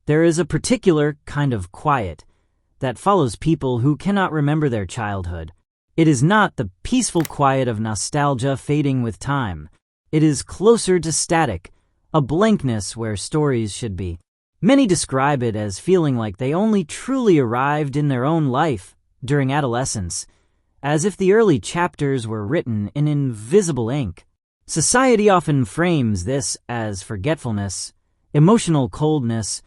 There is a particular kind of quiet that follows people who cannot remember their childhood. It is not the peaceful quiet of nostalgia fading with time. It is closer to static, a blankness where stories should be. Many describe it as feeling like they only truly arrived in their own life during adolescence, as if the early chapters were written in invisible ink. Society often frames this as forgetfulness, emotional coldness,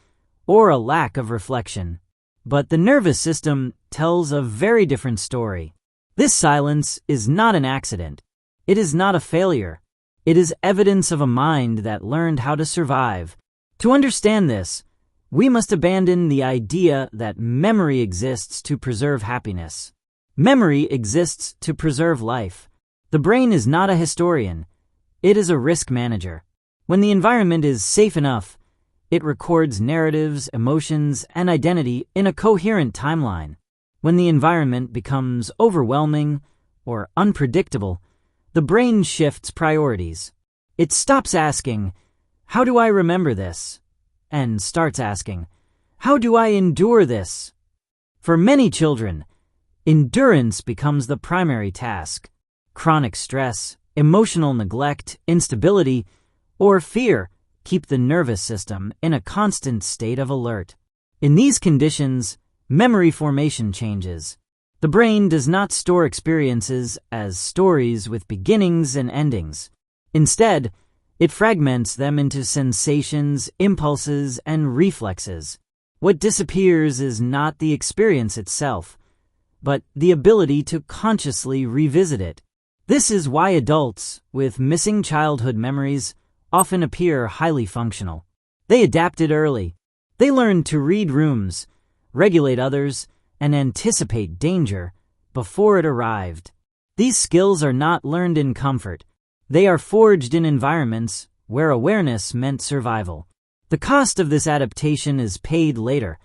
or a lack of reflection. But the nervous system tells a very different story. This silence is not an accident. It is not a failure. It is evidence of a mind that learned how to survive. To understand this, we must abandon the idea that memory exists to preserve happiness. Memory exists to preserve life. The brain is not a historian. It is a risk manager. When the environment is safe enough, it records narratives, emotions, and identity in a coherent timeline. When the environment becomes overwhelming or unpredictable, the brain shifts priorities. It stops asking, "How do I remember this?" and starts asking, "How do I endure this?" For many children, endurance becomes the primary task. Chronic stress, emotional neglect, instability, or fear keep the nervous system in a constant state of alert. In these conditions, memory formation changes. The brain does not store experiences as stories with beginnings and endings. Instead, it fragments them into sensations, impulses, and reflexes. What disappears is not the experience itself, but the ability to consciously revisit it. This is why adults with missing childhood memories often appear highly functional. They adapted early. They learned to read rooms, regulate others, and anticipate danger before it arrived. These skills are not learned in comfort. They are forged in environments where awareness meant survival. The cost of this adaptation is paid later,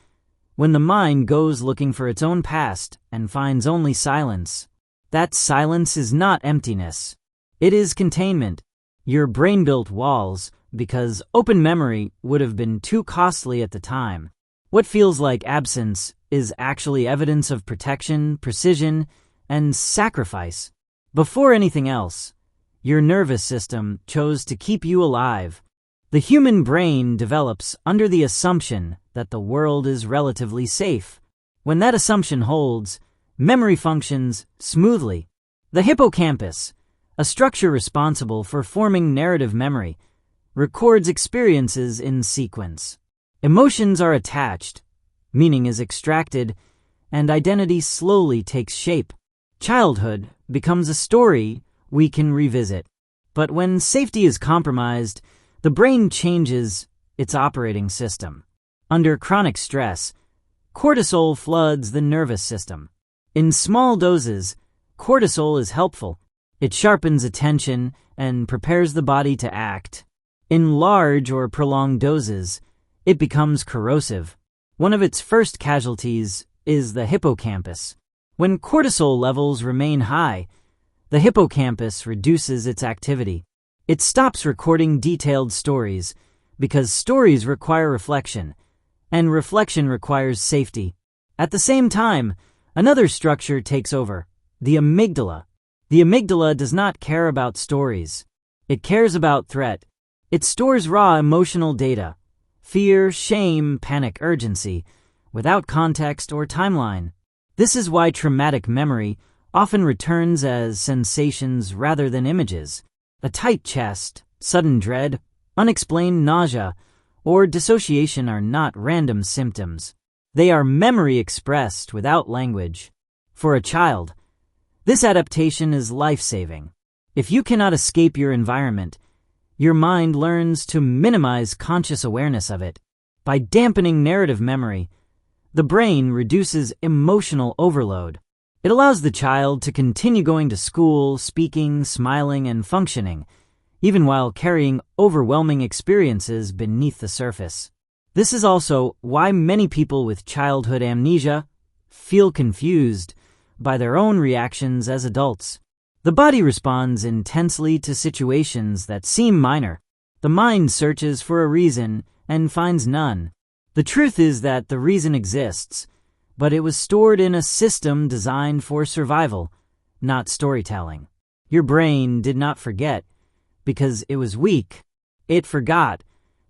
when the mind goes looking for its own past and finds only silence. That silence is not emptiness. It is containment. Your brain built walls because open memory would have been too costly at the time. What feels like absence is actually evidence of protection, precision, and sacrifice. Before anything else, your nervous system chose to keep you alive. The human brain develops under the assumption that the world is relatively safe. When that assumption holds, memory functions smoothly. The hippocampus, a structure responsible for forming narrative memory, records experiences in sequence. Emotions are attached, meaning is extracted, and identity slowly takes shape. Childhood becomes a story we can revisit. But when safety is compromised, the brain changes its operating system. Under chronic stress, cortisol floods the nervous system. In small doses, cortisol is helpful. It sharpens attention and prepares the body to act. In large or prolonged doses, it becomes corrosive. One of its first casualties is the hippocampus. When cortisol levels remain high, the hippocampus reduces its activity. It stops recording detailed stories because stories require reflection, and reflection requires safety. At the same time, another structure takes over, the amygdala. The amygdala does not care about stories. It cares about threat. It stores raw emotional data, fear, shame, panic, urgency, without context or timeline. This is why traumatic memory often returns as sensations rather than images. A tight chest, sudden dread, unexplained nausea, or dissociation are not random symptoms. They are memory expressed without language. For a child, this adaptation is life-saving. If you cannot escape your environment, your mind learns to minimize conscious awareness of it. By dampening narrative memory, the brain reduces emotional overload. It allows the child to continue going to school, speaking, smiling, and functioning, even while carrying overwhelming experiences beneath the surface. This is also why many people with childhood amnesia feel confused by their own reactions as adults. The body responds intensely to situations that seem minor. The mind searches for a reason and finds none. The truth is that the reason exists, but it was stored in a system designed for survival, not storytelling. Your brain did not forget because it was weak. It forgot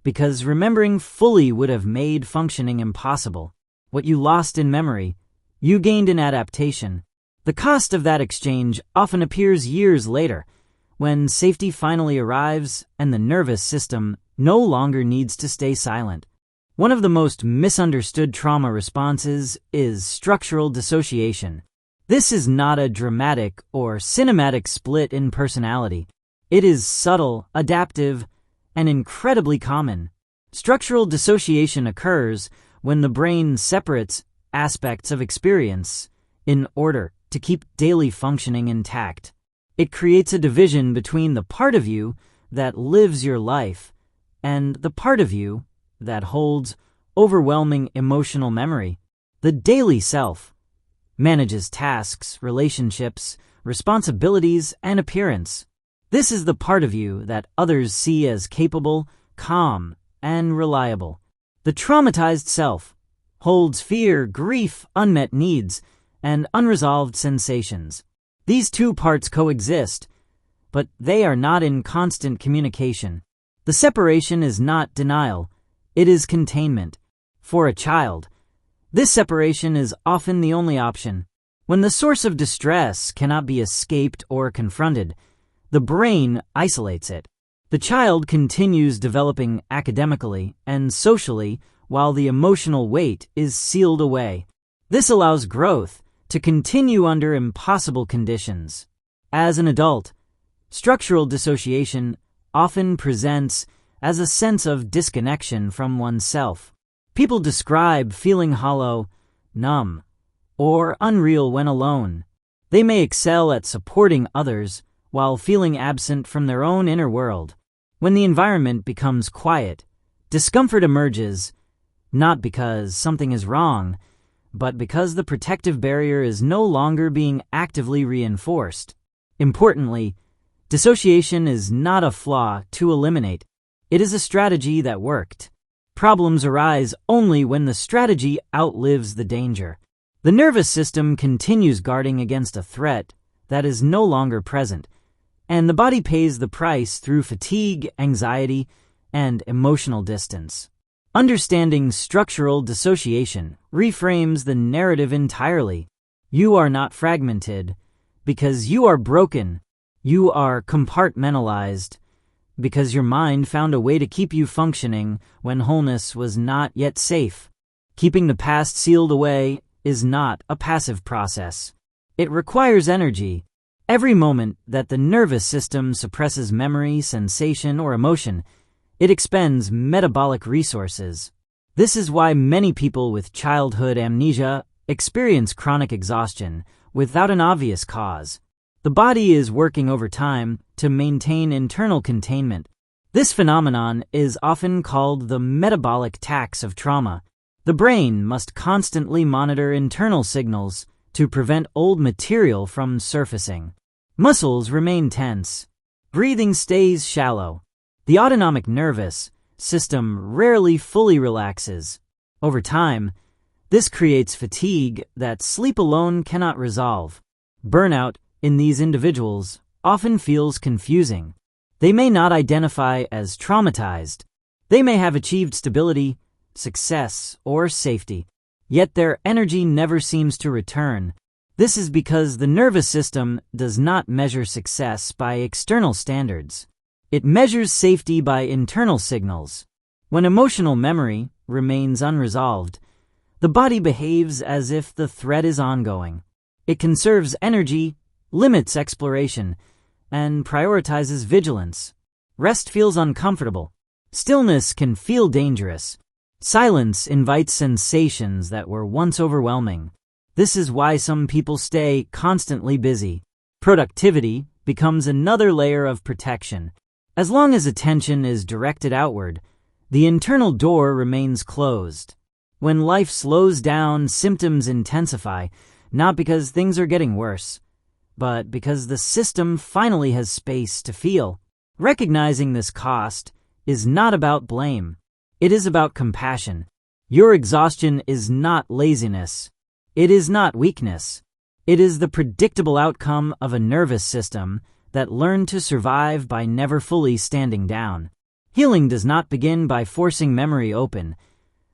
because remembering fully would have made functioning impossible. What you lost in memory, you gained in adaptation. The cost of that exchange often appears years later, when safety finally arrives and the nervous system no longer needs to stay silent. One of the most misunderstood trauma responses is structural dissociation. This is not a dramatic or cinematic split in personality. It is subtle, adaptive, and incredibly common. Structural dissociation occurs when the brain separates aspects of experience in order to keep daily functioning intact. It creates a division between the part of you that lives your life and the part of you that holds overwhelming emotional memory. The daily self manages tasks, relationships, responsibilities, and appearance. This is the part of you that others see as capable, calm, and reliable. The traumatized self holds fear, grief, unmet needs, and unresolved sensations. These two parts coexist, but they are not in constant communication. The separation is not denial, it is containment. For a child, this separation is often the only option. When the source of distress cannot be escaped or confronted, the brain isolates it. The child continues developing academically and socially while the emotional weight is sealed away. This allows growth to continue under impossible conditions. As an adult, structural dissociation often presents as a sense of disconnection from oneself. People describe feeling hollow, numb, or unreal when alone. They may excel at supporting others while feeling absent from their own inner world. When the environment becomes quiet, discomfort emerges, not because something is wrong, but because the protective barrier is no longer being actively reinforced. Importantly, dissociation is not a flaw to eliminate. It is a strategy that worked. Problems arise only when the strategy outlives the danger. The nervous system continues guarding against a threat that is no longer present, and the body pays the price through fatigue, anxiety, and emotional distance. Understanding structural dissociation reframes the narrative entirely. You are not fragmented because you are broken. You are compartmentalized because your mind found a way to keep you functioning when wholeness was not yet safe. Keeping the past sealed away is not a passive process. It requires energy. Every moment that the nervous system suppresses memory, sensation, or emotion, it expends metabolic resources. This is why many people with childhood amnesia experience chronic exhaustion without an obvious cause. The body is working overtime to maintain internal containment. This phenomenon is often called the metabolic tax of trauma. The brain must constantly monitor internal signals to prevent old material from surfacing. Muscles remain tense. Breathing stays shallow. The autonomic nervous system rarely fully relaxes. Over time, this creates fatigue that sleep alone cannot resolve. Burnout in these individuals often feels confusing. They may not identify as traumatized. They may have achieved stability, success, or safety, yet their energy never seems to return. This is because the nervous system does not measure success by external standards. It measures safety by internal signals. When emotional memory remains unresolved, the body behaves as if the threat is ongoing. It conserves energy, limits exploration, and prioritizes vigilance. Rest feels uncomfortable. Stillness can feel dangerous. Silence invites sensations that were once overwhelming. This is why some people stay constantly busy. Productivity becomes another layer of protection. As long as attention is directed outward, the internal door remains closed. When life slows down, symptoms intensify, not because things are getting worse, but because the system finally has space to feel. Recognizing this cost is not about blame. It is about compassion. Your exhaustion is not laziness. It is not weakness. It is the predictable outcome of a nervous system that learned to survive by never fully standing down. Healing does not begin by forcing memory open,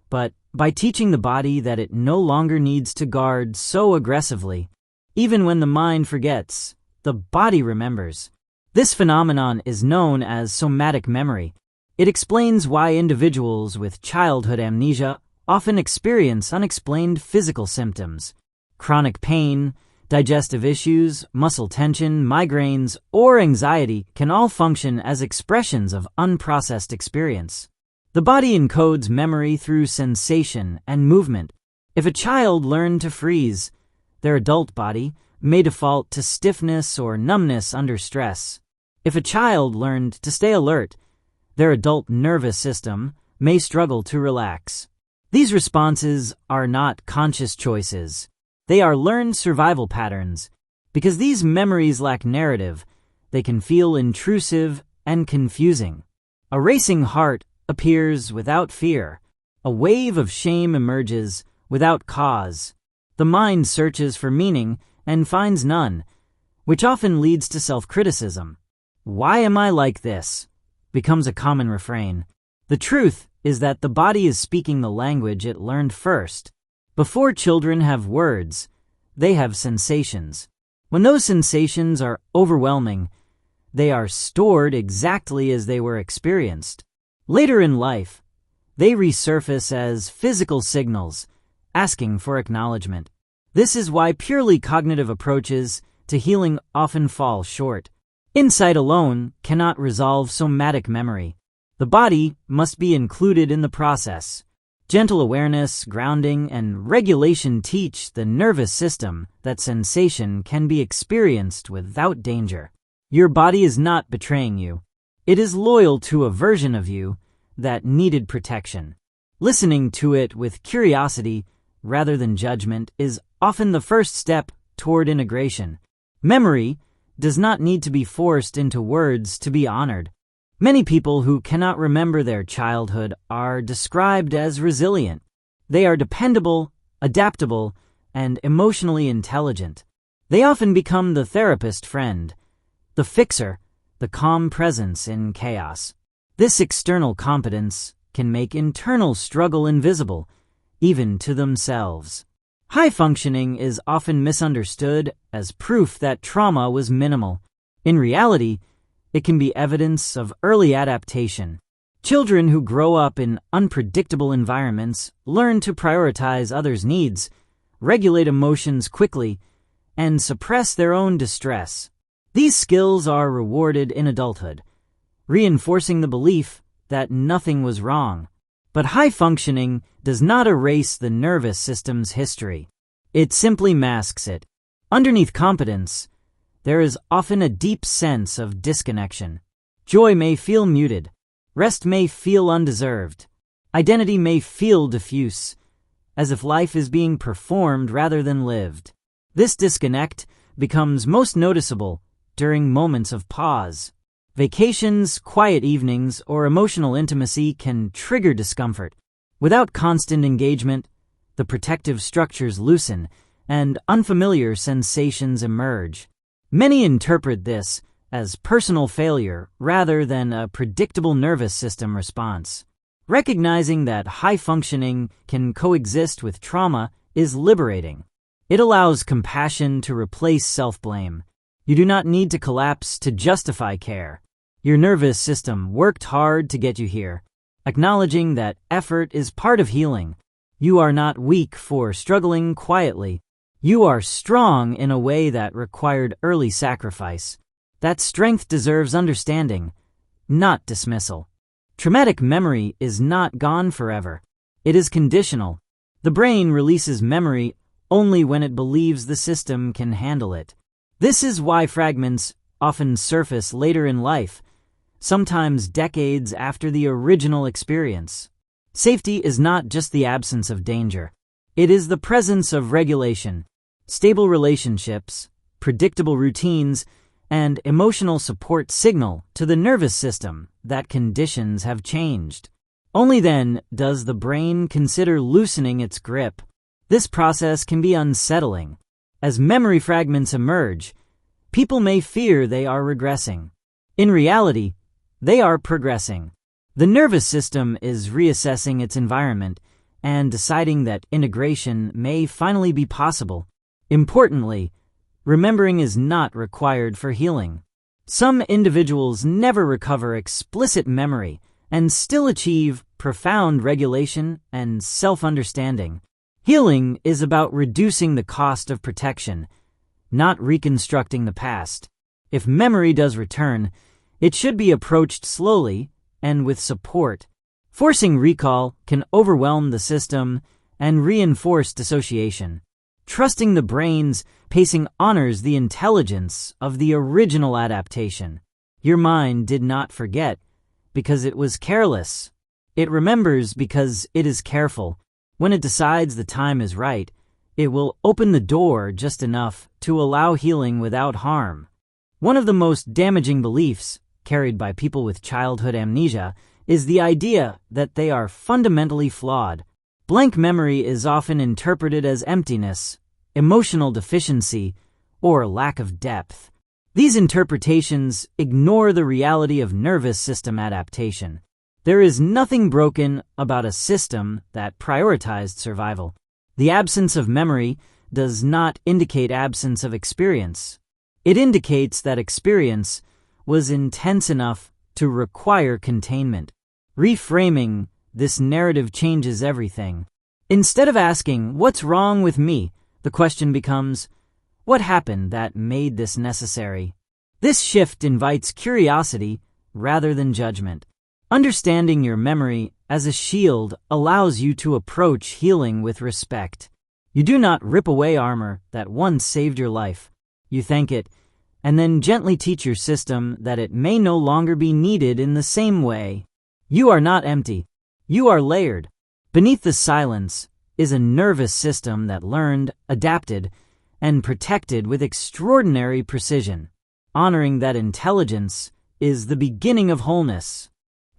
but by teaching the body that it no longer needs to guard so aggressively. Even when the mind forgets, the body remembers. This phenomenon is known as somatic memory. It explains why individuals with childhood amnesia often experience unexplained physical symptoms. Chronic pain, digestive issues, muscle tension, migraines, or anxiety can all function as expressions of unprocessed experience. The body encodes memory through sensation and movement. If a child learned to freeze, their adult body may default to stiffness or numbness under stress. If a child learned to stay alert, their adult nervous system may struggle to relax. These responses are not conscious choices. They are learned survival patterns. Because these memories lack narrative, they can feel intrusive and confusing. A racing heart appears without fear. A wave of shame emerges without cause. The mind searches for meaning and finds none, which often leads to self-criticism. "Why am I like this?" becomes a common refrain. The truth is that the body is speaking the language it learned first. Before children have words, they have sensations. When those sensations are overwhelming, they are stored exactly as they were experienced. Later in life, they resurface as physical signals, asking for acknowledgement. This is why purely cognitive approaches to healing often fall short. Insight alone cannot resolve somatic memory. The body must be included in the process. Gentle awareness, grounding, and regulation teach the nervous system that sensation can be experienced without danger. Your body is not betraying you. It is loyal to a version of you that needed protection. Listening to it with curiosity rather than judgment is often the first step toward integration. Memory does not need to be forced into words to be honored. Many people who cannot remember their childhood are described as resilient. They are dependable, adaptable, and emotionally intelligent. They often become the therapist friend, the fixer, the calm presence in chaos. This external competence can make internal struggle invisible, even to themselves. High functioning is often misunderstood as proof that trauma was minimal. In reality, it can be evidence of early adaptation. Children who grow up in unpredictable environments learn to prioritize others' needs, regulate emotions quickly, and suppress their own distress. These skills are rewarded in adulthood, reinforcing the belief that nothing was wrong. But high functioning does not erase the nervous system's history. It simply masks it. Underneath competence, there is often a deep sense of disconnection. Joy may feel muted. Rest may feel undeserved. Identity may feel diffuse, as if life is being performed rather than lived. This disconnect becomes most noticeable during moments of pause. Vacations, quiet evenings, or emotional intimacy can trigger discomfort. Without constant engagement, the protective structures loosen and unfamiliar sensations emerge. Many interpret this as personal failure rather than a predictable nervous system response. Recognizing that high functioning can coexist with trauma is liberating. It allows compassion to replace self-blame. You do not need to collapse to justify care. Your nervous system worked hard to get you here. Acknowledging that effort is part of healing. You are not weak for struggling quietly. You are strong in a way that required early sacrifice. That strength deserves understanding, not dismissal. Traumatic memory is not gone forever. It is conditional. The brain releases memory only when it believes the system can handle it. This is why fragments often surface later in life, sometimes decades after the original experience. Safety is not just the absence of danger. It is the presence of regulation, stable relationships, predictable routines, and emotional support signal to the nervous system that conditions have changed. Only then does the brain consider loosening its grip. This process can be unsettling. As memory fragments emerge, people may fear they are regressing. In reality, they are progressing. The nervous system is reassessing its environment and deciding that integration may finally be possible. Importantly, remembering is not required for healing. Some individuals never recover explicit memory and still achieve profound regulation and self-understanding. Healing is about reducing the cost of protection, not reconstructing the past. If memory does return, it should be approached slowly and with support. Forcing recall can overwhelm the system and reinforce dissociation. Trusting the brain's pacing honors the intelligence of the original adaptation. Your mind did not forget because it was careless. It remembers because it is careful. When it decides the time is right, it will open the door just enough to allow healing without harm. One of the most damaging beliefs carried by people with childhood amnesia is the idea that they are fundamentally flawed. Blank memory is often interpreted as emptiness, emotional deficiency, or lack of depth. These interpretations ignore the reality of nervous system adaptation. There is nothing broken about a system that prioritized survival. The absence of memory does not indicate absence of experience. It indicates that experience was intense enough to require containment. Reframing this narrative changes everything. Instead of asking, "What's wrong with me?" the question becomes, "What happened that made this necessary?" This shift invites curiosity rather than judgment. Understanding your memory as a shield allows you to approach healing with respect. You do not rip away armor that once saved your life. You thank it, and then gently teach your system that it may no longer be needed in the same way. You are not empty. You are layered. Beneath the silence is a nervous system that learned, adapted, and protected with extraordinary precision. Honoring that intelligence is the beginning of wholeness.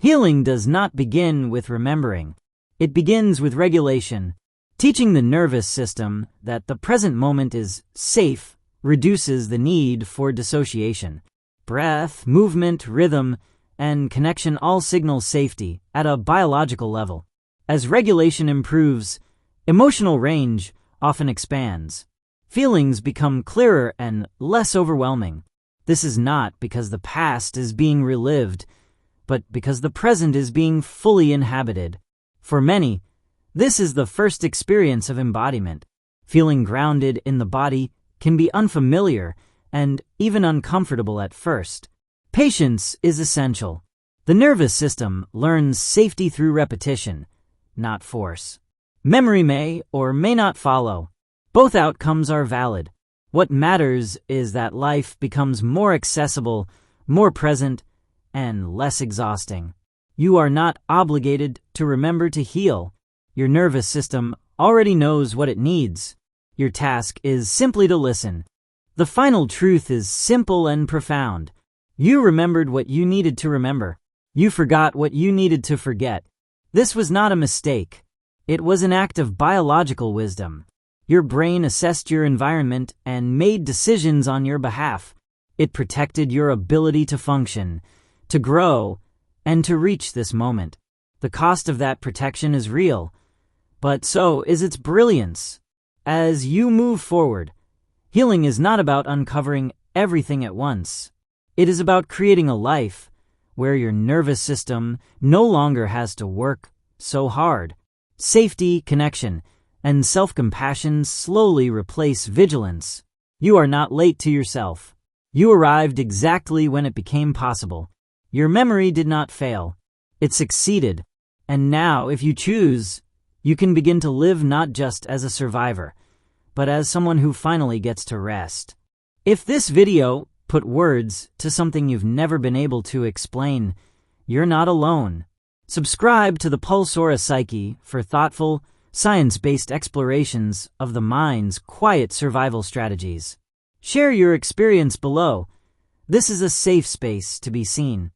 Healing does not begin with remembering. It begins with regulation. Teaching the nervous system that the present moment is safe reduces the need for dissociation. Breath, movement, rhythm, and connection all signal safety at a biological level. As regulation improves, emotional range often expands. Feelings become clearer and less overwhelming. This is not because the past is being relived, but because the present is being fully inhabited. For many, this is the first experience of embodiment. Feeling grounded in the body can be unfamiliar and even uncomfortable at first. Patience is essential. The nervous system learns safety through repetition, not force. Memory may or may not follow. Both outcomes are valid. What matters is that life becomes more accessible, more present, and less exhausting. You are not obligated to remember to heal. Your nervous system already knows what it needs. Your task is simply to listen. The final truth is simple and profound. You remembered what you needed to remember. You forgot what you needed to forget. This was not a mistake. It was an act of biological wisdom. Your brain assessed your environment and made decisions on your behalf. It protected your ability to function, to grow, and to reach this moment. The cost of that protection is real, but so is its brilliance. As you move forward, healing is not about uncovering everything at once. It is about creating a life where your nervous system no longer has to work so hard. Safety, connection, and self-compassion slowly replace vigilance. You are not late to yourself. You arrived exactly when it became possible. Your memory did not fail. It succeeded. And now, if you choose, you can begin to live not just as a survivor, but as someone who finally gets to rest. If this video put words to something you've never been able to explain, you're not alone. Subscribe to the Pulsora Psyche for thoughtful, science-based explorations of the mind's quiet survival strategies. Share your experience below. This is a safe space to be seen.